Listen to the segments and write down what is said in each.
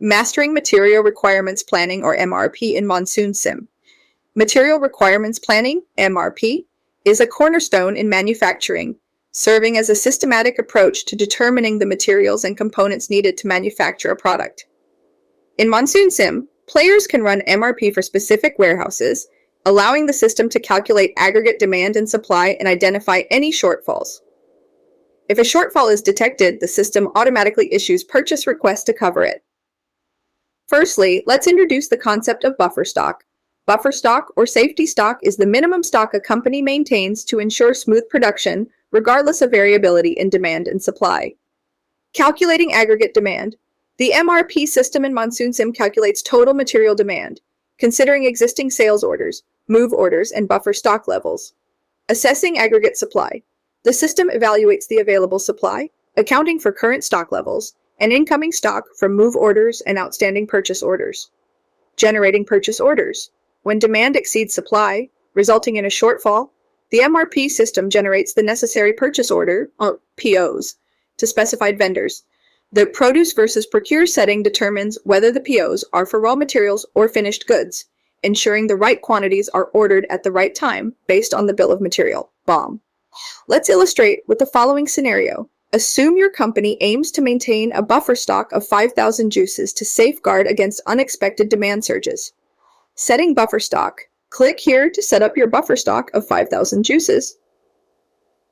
Mastering Material Requirements Planning, or MRP, in MonsoonSIM. Material Requirements Planning, MRP, is a cornerstone in manufacturing, serving as a systematic approach to determining the materials and components needed to manufacture a product. In MonsoonSIM, players can run MRP for specific warehouses, allowing the system to calculate aggregate demand and supply and identify any shortfalls. If a shortfall is detected, the system automatically issues purchase requests to cover it. Firstly, let's introduce the concept of buffer stock. Buffer stock, or safety stock, is the minimum stock a company maintains to ensure smooth production, regardless of variability in demand and supply. Calculating aggregate demand. The MRP system in MonsoonSIM calculates total material demand, considering existing sales orders, move orders, and buffer stock levels. Assessing aggregate supply. The system evaluates the available supply, accounting for current stock levels, and incoming stock from move orders and outstanding purchase orders. Generating purchase orders. When demand exceeds supply, resulting in a shortfall, the MRP system generates the necessary purchase order, or POs, to specified vendors. The produce versus procure setting determines whether the POs are for raw materials or finished goods, ensuring the right quantities are ordered at the right time based on the bill of material, BOM. Let's illustrate with the following scenario. Assume your company aims to maintain a buffer stock of 5,000 juices to safeguard against unexpected demand surges. Setting buffer stock. Click here to set up your buffer stock of 5,000 juices.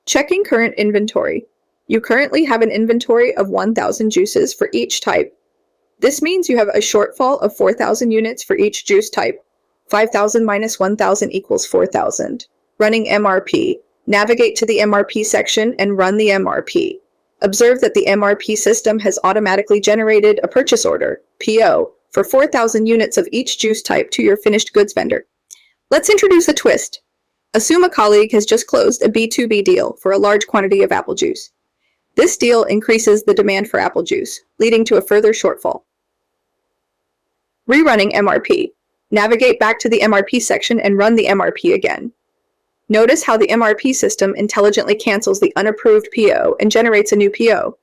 Checking current inventory. You currently have an inventory of 1,000 juices for each type. This means you have a shortfall of 4,000 units for each juice type. 5,000 minus 1,000 equals 4,000. Running MRP. Navigate to the MRP section and run the MRP. Observe that the MRP system has automatically generated a purchase order, PO, for 4,000 units of each juice type to your finished goods vendor. Let's introduce a twist. Assume a colleague has just closed a B2B deal for a large quantity of apple juice. This deal increases the demand for apple juice, leading to a further shortfall. Rerunning MRP. Navigate back to the MRP section and run the MRP again. Notice how the MRP system intelligently cancels the unapproved PO and generates a new PO.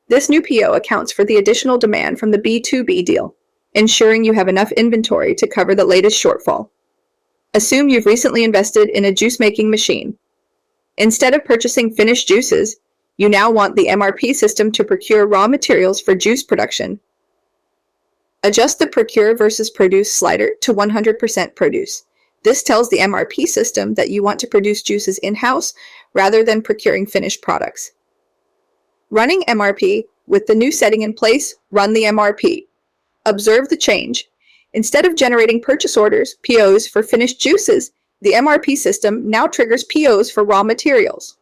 This new PO accounts for the additional demand from the B2B deal, ensuring you have enough inventory to cover the latest shortfall. Assume you've recently invested in a juice-making machine. Instead of purchasing finished juices, you now want the MRP system to procure raw materials for juice production. Adjust the procure versus produce slider to 100% produce. This tells the MRP system that you want to produce juices in-house rather than procuring finished products. Running MRP. With the new setting in place, run the MRP. Observe the change. Instead of generating purchase orders, POs, for finished juices, the MRP system now triggers POs for raw materials.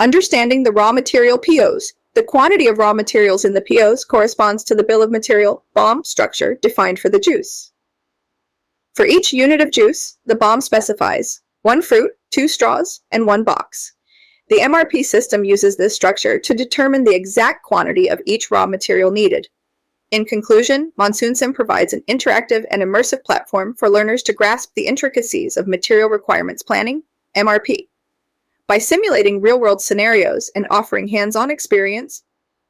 Understanding the raw material POs. The quantity of raw materials in the POs corresponds to the bill of material, BOM, structure defined for the juice. For each unit of juice, the BOM specifies 1 fruit, 2 straws, and 1 box. The MRP system uses this structure to determine the exact quantity of each raw material needed. In conclusion, MonsoonSIM provides an interactive and immersive platform for learners to grasp the intricacies of material requirements planning, MRP. By simulating real-world scenarios and offering hands-on experience,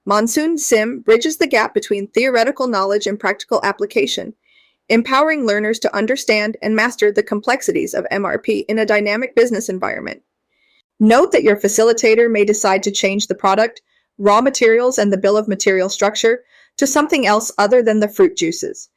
MonsoonSIM bridges the gap between theoretical knowledge and practical application, empowering learners to understand and master the complexities of MRP in a dynamic business environment. Note that your facilitator may decide to change the product, raw materials, and the bill of material structure to something else other than the fruit juices.